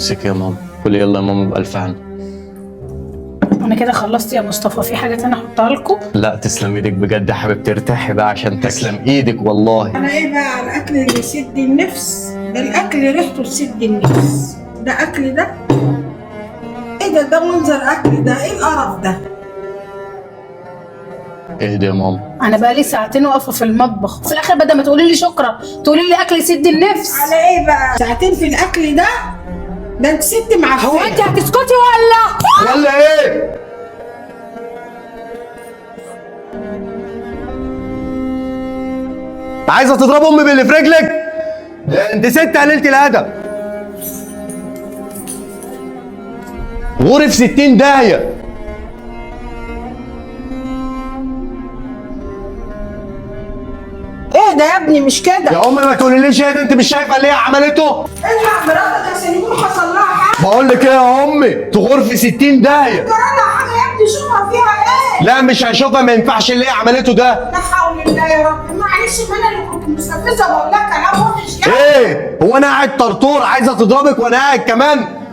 امسك يا ماما، قولي يلا يا ماما بألف هنا. انا كده خلصت يا مصطفى، في حاجه تانية احطها لكم؟ لا تسلم ايدك بجد يا حبيبتي، ارتاحي بقى عشان تسلم ايدك والله. انا ايه بقى على الاكل اللي يسد النفس؟ ده الاكل ريحته تسد النفس. ده اكل ده؟ ايه ده منظر اكل ده؟ ايه القرف ده؟ ايه ده يا ماما؟ انا بقى لي ساعتين واقفه في المطبخ، في الاخر بدل ما تقولي لي شكرا تقولي لي اكل يسد النفس. على ايه بقى؟ ساعتين في الاكل ده؟ ده انت ست معفنه. هو انت هتسكتي ولا ايه؟ عايزه تضرب امي باللي في رجلك؟ ده انت ست قليله الادب. غوري في 60 داهيه. ايه ده يا ابني؟ مش كده. يا امي ما تقوليليش ايه ده، انت مش شايفه اللي هي عملته؟ الحق مراتك عشان يكون حصل لها حاجه. بقول لك ايه يا امي، تغور في 60 داهيه. جرى لها حاجه يا ابني، شوفها فيها ايه. لا مش هشوفها، ما ينفعش اللي هي عملته ده. لا حول الله يا رب. معلش، ما انا اللي كنت مستفزه بقول لك كلام وحش يعني. ايه هو انا قاعد طرطور عايزه تضربك وانا قاعد كمان؟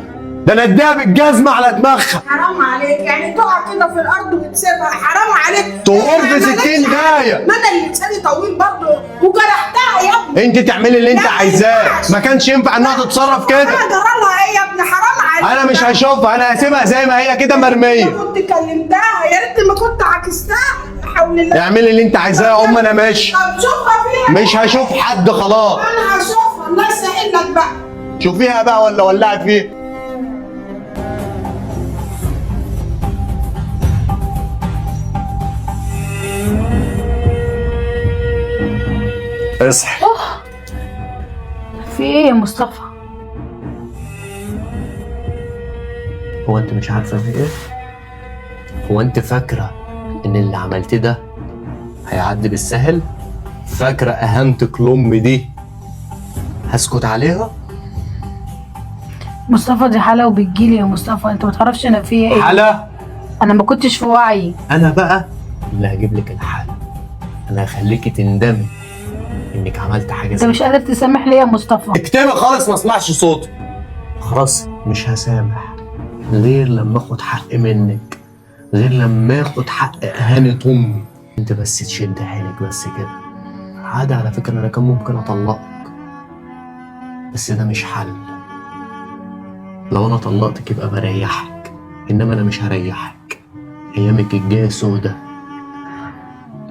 ده انا اديها بالجزمه على دماغها. حرام عليك، يعني تقع كده في الارض وتسيبها؟ حرام عليك. تغور في إيه، 60 مالكش داهية. حق. ما انا اللي لساني طويل برضه وجرحتها يا ابني. انت تعملي اللي انت لا، ما عايزاه، ينفعش. ما كانش ينفع انها تتصرف كده. انا جرى لها ايه يا ابني؟ حرام عليك. انا مش هشوفها، انا هسيبها زي ما هي كده ما مرميه. كنت كلمتها، يا ريت ما كنت عكستها. لا حول الله. اعملي اللي انت عايزاه يا ام، انا ماشي. طب شوفها فيها. مش هشوف حد خلاص. انا هشوفها، الله يسهل لك بقى. شوفيها بقى ولا ولعي فيها. اصحي. في ايه يا مصطفى؟ هو انت مش عارفه في ايه؟ هو انت فاكره ان اللي عملتيه ده هيعدي بالسهل؟ فاكره اهانتك لامي دي هسكت عليها؟ مصطفى دي حاله وبتجيلي يا مصطفى، انت ما تعرفش انا فيها ايه. حلا، انا ما كنتش في وعي. انا بقى اللي هجيب لك الحالة. انا هخليكي تندمي انك عملت حاجه انت زي مش قادر تسامح ليه يا مصطفى؟ اكتمي خالص ما اسمعش صوتك. خلاص مش هسامح غير لما اخد حق منك، غير لما اخد حق اهانة امي. انت بس تشد حيلك بس كده. عادي على فكره، انا كان ممكن اطلقك بس ده مش حل. لو انا طلقتك يبقى بريحك، انما انا مش هريحك. ايامك الجايه سودة.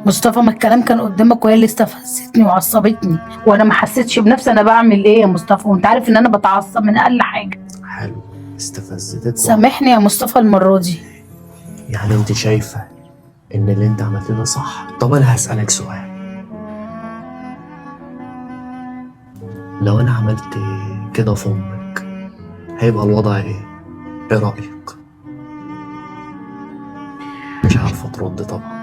مصطفى ما الكلام كان قدامك وهي اللي استفزتني وعصبتني، وانا ما حسيتش بنفسي انا بعمل ايه يا مصطفى، وانت عارف ان انا بتعصب من اقل حاجه. حلو، استفزتك. سامحني يا مصطفى المره دي. يعني انت شايفه ان اللي انت عملته ده صح؟ طب انا هسألك سؤال، لو انا عملت كده في امك هيبقى الوضع ايه؟ ايه رأيك؟ مش عارفه ترد طبعا.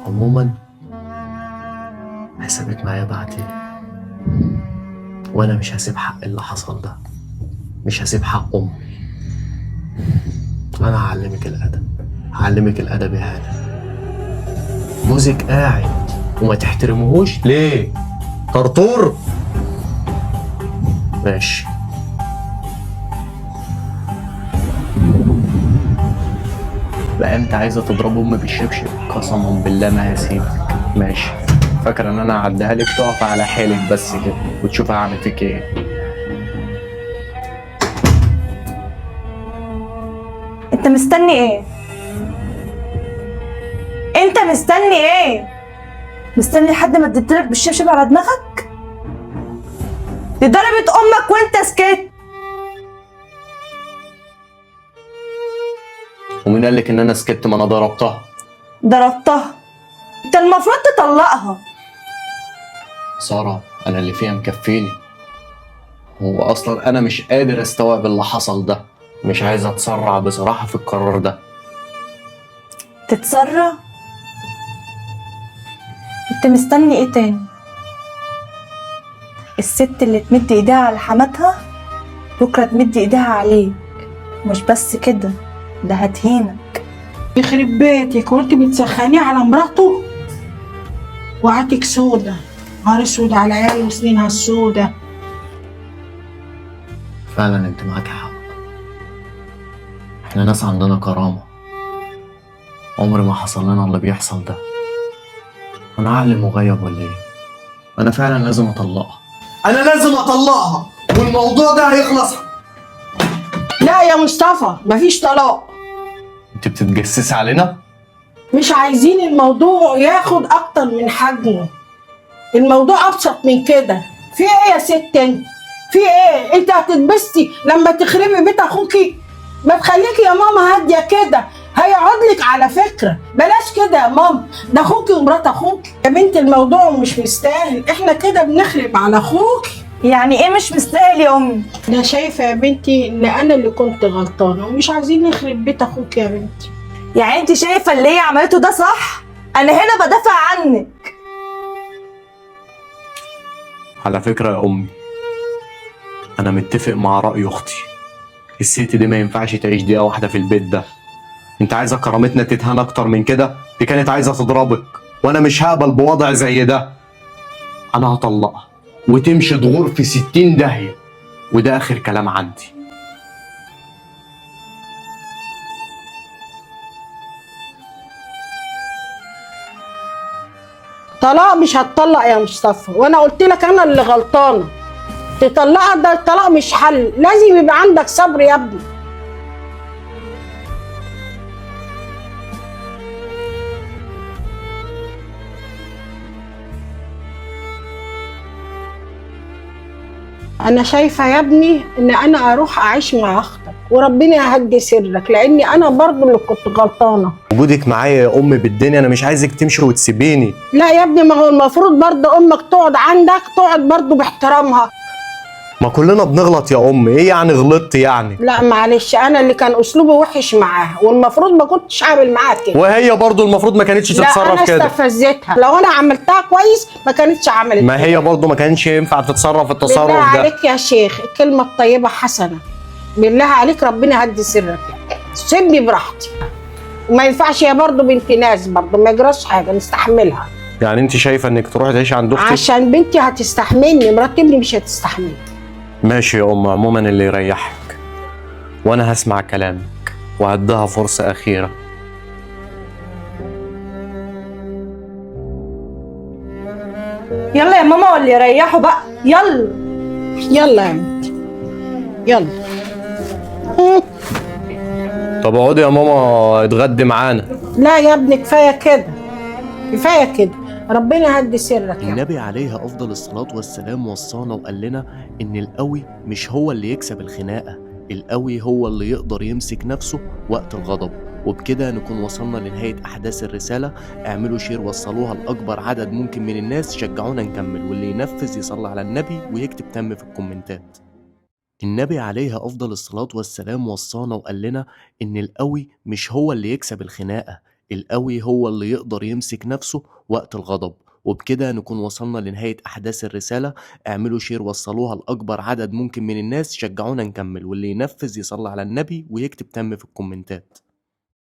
عموما حسابك معايا بعدين، وانا مش هسيب حق اللي حصل ده، مش هسيب حق امي. انا هعلمك الادب، هعلمك الادب يا هانم. جوزك قاعد وما تحترموهوش ليه؟ طرطور؟ ماشي. لا انت عايزه تضرب امي بالشبشب؟ قسما بالله ما هسيبك. ماشي. فاكره ان انا هعديها لك تقف على حيلك بس كده وتشوف هعمل فيك ايه. انت مستني ايه؟ انت مستني ايه؟ مستني لحد ما اديتلك بالشبشب على دماغك؟ دي ضربت امك وانت سكت. ومين قال لك ان انا سكت؟ ما انا ضربتها. ضربتها؟ انت المفروض تطلقها. سارة انا اللي فيها مكفيني. هو اصلا انا مش قادر استوعب اللي حصل ده، مش عايز اتسرع بصراحة في القرار ده. تتسرع؟ انت مستني ايه تاني؟ الست اللي تمد ايديها على حماتها بكره تمد ايديها عليك. مش بس كده، ده هتهينك. يخرب بيتك، وانت بتسخنيه على مراته؟ وقعتك سودة، نهار اسود على عيال وسنينها السودة. فعلا انت معاك حق. احنا ناس عندنا كرامة، عمر ما حصل لنا اللي بيحصل ده. انا عقلي مغيب ولا ايه؟ انا فعلا لازم اطلقها، انا لازم اطلقها والموضوع ده هيخلص. لا يا مصطفى مفيش طلاق. انت بتتجسسي علينا؟ مش عايزين الموضوع ياخد اكتر من حجمه. الموضوع ابسط من كده. في ايه يا ست انت؟ في ايه؟ انت هتتبسطي لما تخربي بيت اخوكي؟ ما تخليكي يا ماما هاديه كده، هيقعد لك على فكره. بلاش كده يا ماما، ده اخوكي ومرات اخوكي. يا بنت الموضوع مش مستاهل، احنا كده بنخرب على اخوكي. يعني ايه مش مستاهل يا امي؟ انا شايفه يا بنتي ان انا اللي كنت غلطانه ومش عايزين نخرب بيت اخوك يا بنتي. يعني انت شايفه اللي هي عملته ده صح؟ انا هنا بدافع عنك. على فكرة يا امي، انا متفق مع رأي اختي. الست دي ما ينفعش تعيش دقيقة واحدة في البيت ده. انت عايزة كرامتنا تتهان اكتر من كده؟ دي كانت عايزة تضربك، وانا مش هقبل بوضع زي ده. انا هطلقها وتمشي تغور في 60 داهية، وده اخر كلام عندي. طلاق مش هتطلق يا مصطفى، وانا قلت لك انا اللي غلطانه. تطلقها ده الطلاق مش حل، لازم يبقى عندك صبر يا ابني. انا شايفه يا ابني ان انا اروح اعيش مع اختك وربنا يهدي سرك، لاني انا برضو اللي كنت غلطانه. وجودك معايا يا امي بالدنيا، انا مش عايزك تمشي وتسيبيني. لا يا ابني، ما هو المفروض برضو امك تقعد عندك، تقعد برضو باحترامها. ما كلنا بنغلط يا امي، ايه يعني غلطت يعني؟ لا معلش، انا اللي كان اسلوبي وحش معاها والمفروض ما كنتش اعمل معاها كده. وهي برضو المفروض ما كانتش لا تتصرف انا كده. استفزتها، لو انا عملتها كويس ما كانتش عملت ما كده. هي برضو ما كانش ينفع تتصرف التصرف بالله ده. عليك يا شيخ، الكلمه الطيبه حسنه. بالله عليك ربنا يهدي سرك، سيبني براحتي. وما ينفعش، هي برضو بنت ناس، برضو ما يجراش حاجه نستحملها. يعني انت شايفه انك تروحي تعيشي عند اختك؟ عشان بنتي هتستحملني، مرات ابني مش هتستحملني. ماشي يا ام، عموما اللي يريحك، وانا هسمع كلامك وهديها فرصه اخيره. يلا يا ماما واللي يريحوا بقى، يلا. يلا يا بنتي يلا. طب اقعدي يا ماما اتغدي معانا. لا يا ابني كفايه كده، كفايه كده، ربنا يهدي سرك. النبي عليه افضل الصلاه والسلام وصانا وقال لنا ان القوي مش هو اللي يكسب الخناقه، القوي هو اللي يقدر يمسك نفسه وقت الغضب. وبكده نكون وصلنا لنهاية أحداث الرسالة. اعملوا شير وصلوها لأكبر عدد ممكن من الناس، شجعونا نكمل، واللي ينفذ يصلي على النبي ويكتب تم في الكومنتات. النبي عليه أفضل الصلاة والسلام وصانا وقال لنا إن القوي مش هو اللي يكسب الخناقة، القوي هو اللي يقدر يمسك نفسه وقت الغضب. وبكده نكون وصلنا لنهاية أحداث الرسالة. اعملوا شير وصلوها لأكبر عدد ممكن من الناس، شجعونا نكمل، واللي ينفذ يصلي على النبي ويكتب تم في الكومنتات.